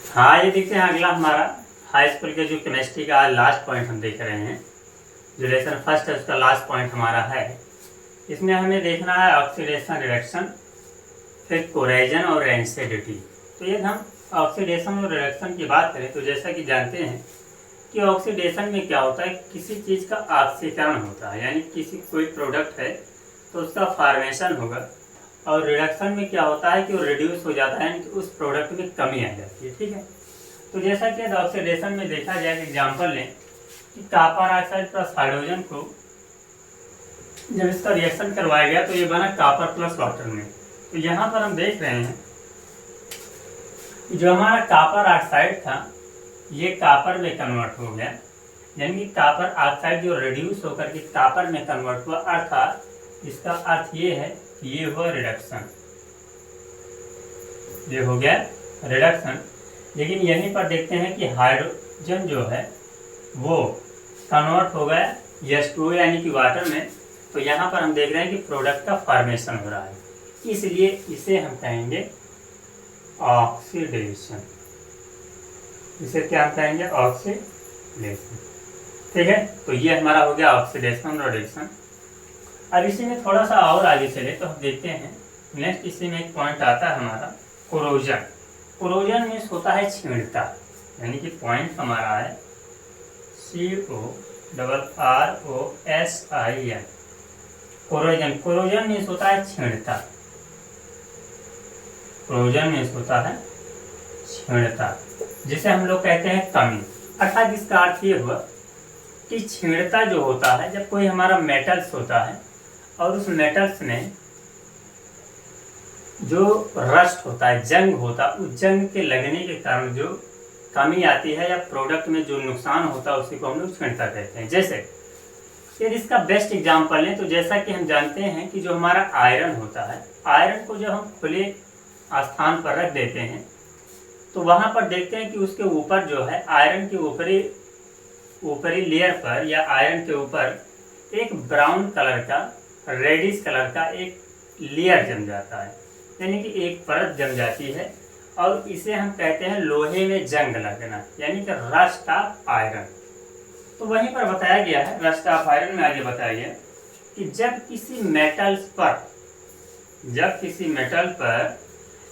हाँ, ये देखते हैं अगला हमारा हाई स्कूल के जो केमिस्ट्री का लास्ट पॉइंट हम देख रहे हैं। जो लेसन फर्स्ट है उसका लास्ट पॉइंट हमारा है। इसमें हमें देखना है ऑक्सीडेशन रिडक्शन, फिर कोरेजन और रेंसिडिटी। तो ये हम ऑक्सीडेशन और रिडक्शन की बात करें तो जैसा कि जानते हैं कि ऑक्सीडेशन में क्या होता है, किसी चीज़ का ऑक्सीकरण होता है, यानी किसी कोई प्रोडक्ट है तो उसका फॉर्मेशन होगा। और रिडक्शन में क्या होता है कि वो रिड्यूस हो जाता है, यानी कि उस प्रोडक्ट में कमी आ जाती है। ठीक है, तो जैसा कि ऑक्सीडेशन में देखा जाए, एग्जाम्पल लें कि कॉपर ऑक्साइड प्लस हाइड्रोजन को जब इसका रिएक्शन करवाया गया तो ये बना कॉपर प्लस वाटर में। तो यहाँ पर हम देख रहे हैं जो हमारा कॉपर ऑक्साइड था ये कॉपर में कन्वर्ट हो गया, यानी कि कॉपर ऑक्साइड जो रिड्यूस होकर के कॉपर में कन्वर्ट हुआ, अर्थात इसका अर्थ ये है कि ये हुआ रिडक्शन, ये हो गया रिडक्शन। लेकिन यहीं पर देखते हैं कि हाइड्रोजन जो है वो कन्वर्ट हो गया H2O यानी कि वाटर में। तो यहाँ पर हम देख रहे हैं कि प्रोडक्ट का फॉर्मेशन हो रहा है, इसलिए इसे हम कहेंगे ऑक्सीडेशन। इसे क्या हम कहेंगे? ऑक्सीडेशन। ठीक है, तो ये हमारा हो गया ऑक्सीडेशन और रिडक्शन। अब इसी में थोड़ा सा और आगे चले तो हम देखते हैं नेक्स्ट इसी में एक पॉइंट आता है हमारा कोरोजन। कोरोजन मीन्स होता है छेड़ता, यानी कि पॉइंट हमारा है CORROSIN। कोरोजन, कोरोजन मीन्स होता है छेड़ता, कोरोजन मीन्स होता है छेड़ता, जिसे हम लोग कहते हैं कमी। अर्थात इसका अर्थ ये हुआ कि छेड़ता जो होता है, जब कोई हमारा मेटल्स होता है और उस मेटल्स में जो रस्ट होता है, जंग होता है, उस जंग के लगने के कारण जो कमी आती है या प्रोडक्ट में जो नुकसान होता है उसी को हम लोग छेड़ता कहते हैं। जैसे यदि इसका बेस्ट एग्जांपल लें तो जैसा कि हम जानते हैं कि जो हमारा आयरन होता है, आयरन को जब हम खुले स्थान पर रख देते हैं तो वहाँ पर देखते हैं कि उसके ऊपर जो है आयरन के ऊपरी लेयर पर या आयरन के ऊपर एक ब्राउन कलर का, रेडिश कलर का एक लेयर जम जाता है, यानी कि एक परत जम जाती है, और इसे हम कहते हैं लोहे में जंग लगना, यानी कि रस्ट ऑफ आयरन। तो वहीं पर बताया गया है, रस्ट ऑफ आयरन में आगे बताया गया कि जब किसी मेटल पर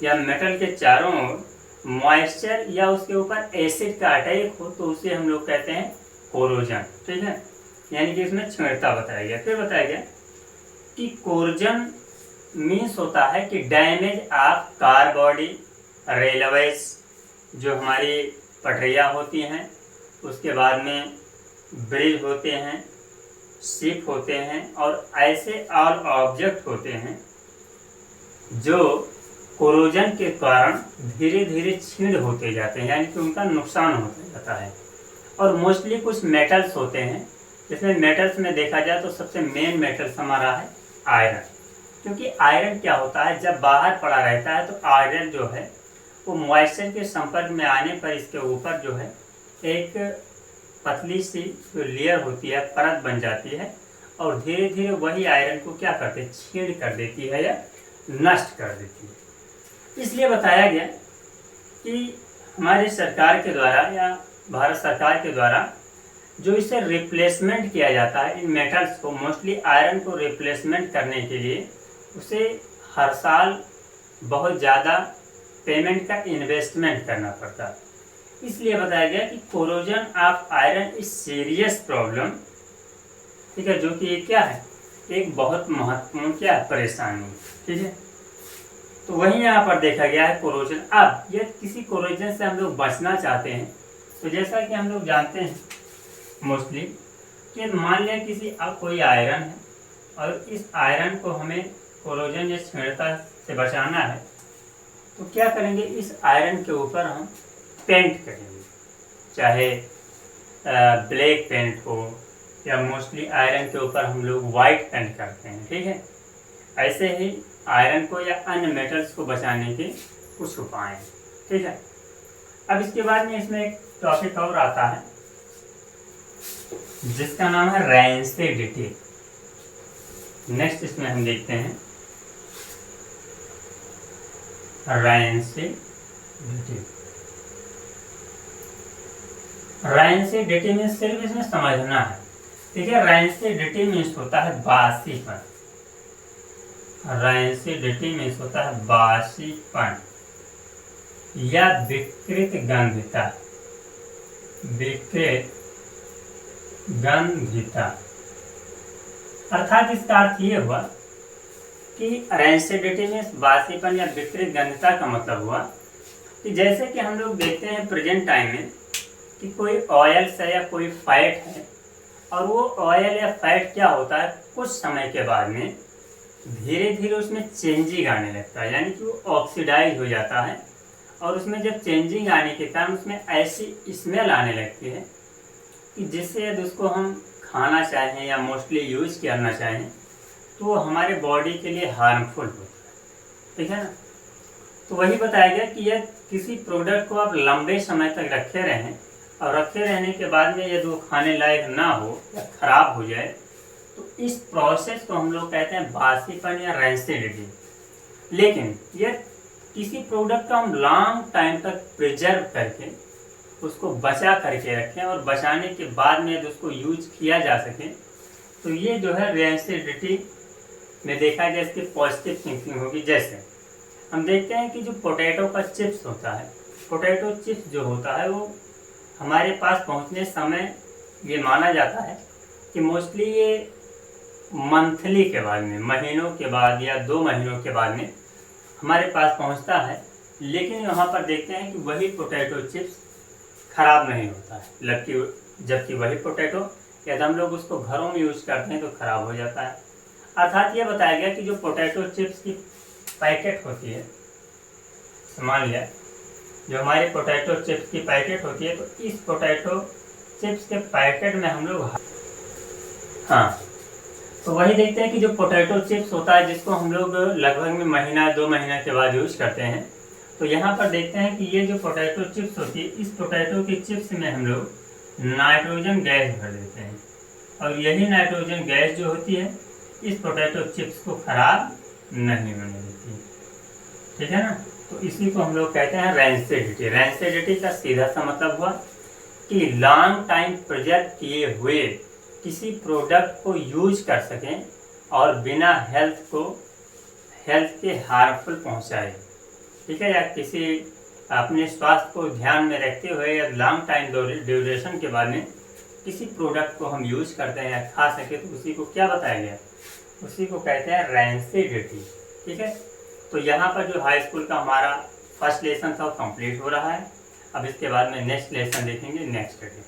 या मेटल के चारों ओर मॉइस्चर या उसके ऊपर एसिड का अटैक हो तो उसे हम लोग कहते हैं कोरोजन। ठीक है, यानी कि इसमें छेड़ता बताया गया। फिर बताया गया कि कोरोजन मीन्स होता है कि damage of car body, railways, जो हमारी पटरियाँ होती हैं, उसके बाद में ब्रिज होते हैं, शिप होते हैं, और ऐसे ऑल ऑब्जेक्ट होते हैं जो कोरोजन के कारण धीरे धीरे छीण होते जाते हैं, यानी कि उनका नुकसान होता जाता है। और मोस्टली कुछ मेटल्स होते हैं, जिसमें मेटल्स में देखा जाए तो सबसे मेन मेटल्स हमारा है आयरन, क्योंकि आयरन क्या होता है, जब बाहर पड़ा रहता है तो आयरन जो है वो मॉइस्चर के संपर्क में आने पर इसके ऊपर जो है एक पतली सी जो लेयर होती है, परत बन जाती है, और धीरे धीरे वही आयरन को क्या करते हैं, छीण कर देती है या नष्ट कर देती है। इसलिए बताया गया कि हमारी सरकार के द्वारा या भारत सरकार के द्वारा जो इसे रिप्लेसमेंट किया जाता है, इन मेटल्स को, मोस्टली आयरन को रिप्लेसमेंट करने के लिए उसे हर साल बहुत ज़्यादा पेमेंट का इन्वेस्टमेंट करना पड़ता है। इसलिए बताया गया कि corrosion of iron is serious problem. ठीक है, जो कि ये क्या है, एक बहुत महत्वपूर्ण क्या है, परेशानी। ठीक है, तो वहीं यहाँ पर देखा गया है कोरोजन। अब ये किसी कोरोजन से हम लोग बचना चाहते हैं तो जैसा कि हम लोग जानते हैं मोस्टली कि मान लिया किसी कोई आयरन है और इस आयरन को हमें कोरोजन या छेड़ता से बचाना है, तो क्या करेंगे, इस आयरन के ऊपर हम पेंट करेंगे, चाहे ब्लैक पेंट हो या मोस्टली आयरन के ऊपर हम लोग वाइट पेंट करते हैं। ठीक है, ऐसे ही आयरन को या अन्य मेटल्स को बचाने के कुछ उपाय हैं। ठीक है, अब इसके बाद में इसमें एक टॉपिक और आता है जिसका नाम है रेंसिडिटी। नेक्स्ट इसमें हम देखते हैं रेंसिडिटी। रैंसिडिटी मीन्स सिर्फ इसमें समझना है, ठीक है। रैंसिडिटी मीन्स होता है बासीपन, रैंसिडिटी मीन्स होता है बासीपन या विकृत गंधता, विकृत गंधिता। अर्थात इसका अर्थ ये हुआ कि रैंसिडिटी मीन्स बासीपन या विकृत गंधता का मतलब हुआ कि जैसे कि हम लोग देखते हैं प्रेजेंट टाइम में कि कोई ऑयल्स है या कोई फैट है, और वो ऑयल या फैट क्या होता है, कुछ समय के बाद में धीरे धीरे उसमें चेंजिंग आने लगता है, यानी कि वो ऑक्सीडाइज हो जाता है। और उसमें जब चेंजिंग आने के कारण उसमें ऐसी स्मेल आने लगती है कि जिससे यदि उसको हम खाना चाहें या मोस्टली यूज करना चाहें तो वो हमारे बॉडी के लिए हार्मफुल होता है, ठीक है ना। तो वही बताया गया कि यदि किसी प्रोडक्ट को आप लंबे समय तक रखे रहें और रखे रहने के बाद में यदि वो खाने लायक ना हो या ख़राब हो जाए, तो इस प्रोसेस को हम लोग कहते हैं बासीपन या रैंसिडिटी। लेकिन यह किसी प्रोडक्ट को हम लॉन्ग टाइम तक प्रिजर्व करके उसको बचा करके रखें और बचाने के बाद में यदि उसको यूज किया जा सके, तो ये जो है रैंसिडिटी में देखा गया इसकी पॉजिटिव थिंकिंग होगी। जैसे हम देखते हैं कि जो पोटैटो का चिप्स होता है, पोटैटो चिप्स जो होता है वो हमारे पास पहुंचने समय ये माना जाता है कि मोस्टली ये मंथली के बाद में, महीनों के बाद या 2 महीनों के बाद में हमारे पास पहुंचता है। लेकिन यहाँ पर देखते हैं कि वही पोटैटो चिप्स ख़राब नहीं होता है, जबकि वही पोटैटो यदि हम लोग उसको घरों में यूज करते हैं तो ख़राब हो जाता है। अर्थात ये बताया गया कि जो पोटैटो चिप्स की पैकेट होती है, मान लिया जो हमारी पोटैटो चिप्स की पैकेट होती है, तो इस पोटैटो चिप्स के पैकेट में हम लोग तो वही देखते हैं कि जो पोटैटो चिप्स होता है जिसको हम लोग लगभग में महीना 2 महीना के बाद यूज करते हैं, तो यहाँ पर देखते हैं कि ये जो पोटैटो चिप्स होती है, इस पोटैटो की चिप्स में हम लोग नाइट्रोजन गैस भर देते हैं, और यही नाइट्रोजन गैस जो होती है इस पोटैटो चिप्स को खराब नहीं होने देती, ठीक है ना। तो इसी को हम लोग कहते हैं रैंसिडिटी। रैंसिडिटी का सीधा सा मतलब हुआ कि लॉन्ग टाइम प्रिजर्व किए हुए किसी प्रोडक्ट को यूज कर सकें और बिना हेल्थ के हार्मफुल पहुंचाए, ठीक है, या किसी अपने स्वास्थ्य को ध्यान में रखते हुए या लॉन्ग टाइम ड्यूरेशन के बाद में किसी प्रोडक्ट को हम यूज करते हैं या खा सके, तो उसी को क्या बताया गया, उसी को कहते हैं रैंसिडिटी, ठीक है। तो यहाँ पर जो हाई स्कूल का हमारा फर्स्ट लेसन था वो कंप्लीट हो रहा है। अब इसके बाद में नेक्स्ट लेसन देखेंगे नेक्स्ट डे।